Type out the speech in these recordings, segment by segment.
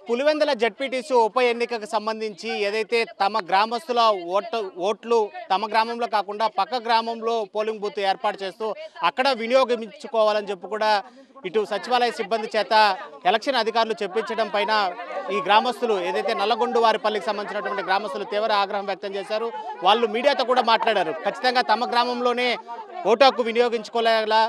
Pulivendula ZPTC ఉప ఎన్నికకు సంబంధించి ఏదైతే తమ గ్రామస్తుల ఓట్లు తమ గ్రామంలో కాకుండా పక్క గ్రామంలో పోలింగ్ బూత్ ఏర్పాటు చేస్తూ అక్కడ వినియోగించుకోవాలని చెప్పి కూడా ఇటు సచివాలయ సిబ్బంది చేత ఎలక్షన్ అధికారులు చెప్పించడం పైన ఈ గ్రామస్తులు ఏదైతే నల్లగొండవారిపల్లికి సంబంధించినటువంటి గ్రామస్తులు తీవ్ర ఆగ్రహం వ్యక్తం చేశారు. వాళ్ళు మీడియాతో కూడా మాట్లాడారు. ఖచ్చితంగా తమ గ్రామంలోనే ఓటు హక్కు వినియోగించుకోలేలా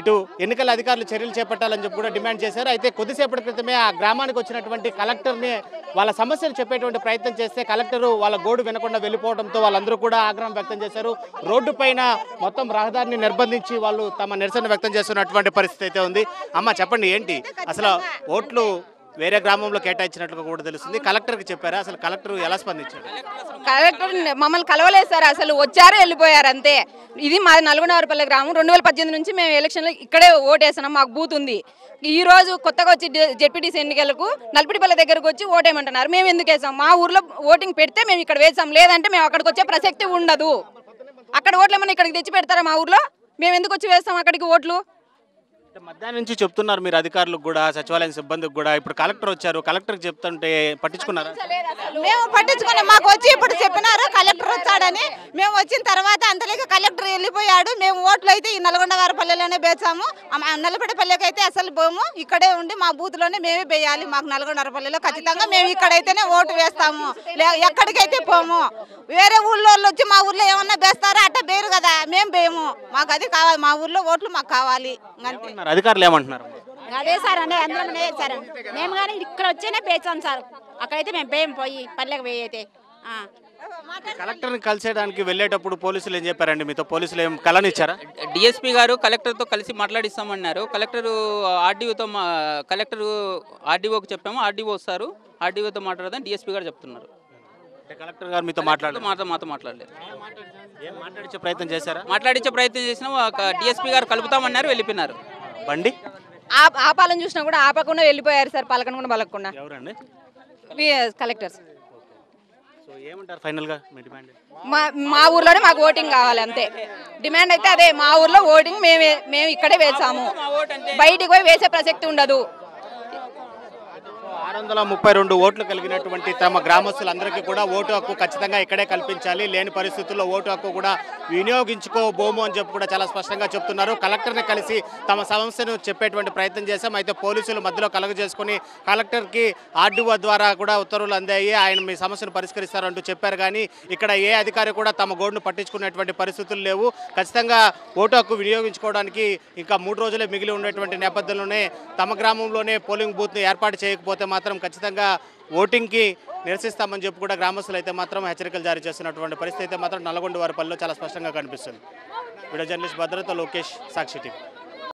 ఇటు ఎన్నికల అధికారులు చర్యలు చేపట్టాలని చెప్పి కూడా డిమాండ్ చేశారు. అయితే కొద్దిసేపటి క్రితమే ఆ గ్రామానికి వచ్చినటువంటి కలెక్టర్ని వాళ్ళ సమస్యలు చెప్పేటువంటి ప్రయత్నం చేస్తే కలెక్టరు వాళ్ళ గోడు వినకుండా వెళ్ళిపోవడంతో వాళ్ళందరూ కూడా ఆగ్రహం వ్యక్తం చేశారు. రోడ్డు పైన మొత్తం రహదారిని నిర్బంధించి వాళ్ళు తమ నిరసన వ్యక్తం చేస్తున్నటువంటి పరిస్థితి అయితే ఉంది. అమ్మ చెప్పండి, ఏంటి అసలు ఓట్లు వేరే గ్రామంలో కేటాయించినట్లుగా కూడా తెలుస్తుంది. కలెక్టర్కి చెప్పారా? అసలు కలెక్టర్ ఎలా స్పందించారు? కలెక్టర్ మమ్మల్ని కలవలేదు సార్, అసలు వచ్చారు వెళ్ళిపోయారు అంతే. ఇది మాది నల్గొండవారిపల్లి గ్రామం. 2018 నుంచి మేము ఎలక్షన్లో ఇక్కడే ఓటేస్తున్నాం. మాకు బూత్ ఉంది. ఈ రోజు కొత్తగా వచ్చి జెడ్పీటీసీ ఎన్నికలకు నల్పిడిపల్లి దగ్గరకు వచ్చి ఓటేయమంటున్నారు. మేము ఎందుకు వేసాం? మా ఊర్లో ఓటింగ్ పెడితే మేము ఇక్కడ వేసాం, లేదంటే మేము అక్కడికి వచ్చే ప్రసక్తి ఉండదు. అక్కడ ఓట్లు ఏమన్నా ఇక్కడికి తెచ్చి పెడతారా? మా ఊర్లో మేము ఎందుకు వచ్చి వేస్తాం అక్కడికి ఓట్లు? మధ్యాహ్నం నుంచి చెప్తున్నారు మీరు అధికారులకు కూడా సచివాలయం సిబ్బందికి కూడా. ఇప్పుడు కలెక్టర్ వచ్చారు, కలెక్టర్కి చెప్తుంటే పట్టించుకున్నారా? మేము పట్టించుకున్నాం. మాకు వచ్చి ఇప్పుడు చెప్పినారు కలెక్టర్ వచ్చాడని. మేము వచ్చిన తర్వాత అంతలేక కలెక్టర్ వెళ్ళిపోయాడు. మేము ఓట్లు అయితే ఈ నల్గొండవారిపల్లిలోనే వేసాము. నల్లపేటపల్లికి అయితే అసలు పోము. ఇక్కడే ఉండి మా బూత్లోనే మేమే వేయాలి. మాకు నల్గొండవారిపల్లిలో ఖచ్చితంగా మేము ఇక్కడైతేనే ఓటు వేస్తాము, ఎక్కడికైతే పోము. వేరే ఊళ్ళో వచ్చి మా ఊర్లో ఏమన్నా వేస్తారో అట్ట వేరు కదా, మేము వేయము. మాకు అది కావాలి, మా ఊర్లో ఓట్లు మాకు కావాలి. అధికారులు ఏమంటున్నారు? అదే సార్ అంటే అందరం సార్ మేము కానీ ఇక్కడ వచ్చేనే పేచాం సార్. అక్కడైతే మేము పేయం పోయి పల్లెకి పోయి అయితే. కలెక్టర్ని కలిసేయడానికి వెళ్ళేటప్పుడు పోలీసులు ఏం చెప్పారండి మీతో? పోలీసులు ఏం కలనిచ్చారా? డిఎస్పీ గారు కలెక్టర్తో కలిసి మాట్లాడిస్తామన్నారు. ఆర్డీఓకి చెప్పాము, ఆర్డీఓ వస్తారు, ఆర్డీఓతో మాట్లాడదాం డిఎస్పీ గారు చెప్తున్నారు. కలెక్టర్ గారు మీతో మాతో మాట్లాడలేదు. మాట్లాడించే ప్రయత్నం చేశారా? మాట్లాడించే ప్రయత్నం చేసినా డిఎస్పీ గారు కలుపుతామన్నారు, వెళ్ళిపోయినారు. బండి ఆపాలని చూసినా కూడా ఆపకుండా వెళ్ళిపోయారు సార్, పలకకుండా పలకకుండా. ఎవరండి? కలెక్టర్స్. సో ఏమంటారు ఫైనల్ గా మీ డిమాండ్? మా ఊర్లోనే మాకు ఓటింగ్ కావాలి అంతే. డిమాండ్ అయితే అదే, మా ఊర్లో ఓటింగ్ మేము ఇక్కడే వేసాము, బయటికి పోయి వేసే ప్రసక్తి ఉండదు. 632 ఓట్లు కలిగినటువంటి తమ గ్రామస్తులందరికీ కూడా ఓటు హక్కు ఖచ్చితంగా ఇక్కడే కల్పించాలి, లేని పరిస్థితుల్లో ఓటు హక్కు కూడా వినియోగించుకోబోము అని చెప్పి కూడా చాలా స్పష్టంగా చెప్తున్నారు. కలెక్టర్ని కలిసి తమ సమస్యను చెప్పేటువంటి ప్రయత్నం చేశాం. అయితే పోలీసులు మధ్యలో కలగజేసుకుని కలెక్టర్కి ఆర్డీఓ ద్వారా కూడా ఉత్తర్వులు అందాయి, ఆయన మీ సమస్యను పరిష్కరిస్తారంటూ చెప్పారు. కానీ ఇక్కడ ఏ అధికారి కూడా తమ గోడును పట్టించుకునేటువంటి పరిస్థితులు లేవు. ఖచ్చితంగా ఓటు హక్కు వినియోగించుకోవడానికి ఇంకా 3 రోజులే మిగిలి ఉండేటువంటి నేపథ్యంలోనే తమ గ్రామంలోనే పోలింగ్ బూత్ను ఏర్పాటు చేయకపోతే మాత్రం ఖచ్చితంగా ఓటింగ్కి నిరసిస్తామని చెప్పి కూడా గ్రామస్తులు అయితే మాత్రం హెచ్చరికలు జారీ చేస్తున్నటువంటి పరిస్థితి అయితే మాత్రం నల్లగొండవారిపల్లిలో చాలా స్పష్టంగా కనిపిస్తుంది. వీడియో జర్నలిస్ట్ భద్రత లోకేష్, సాక్షి టీవీ.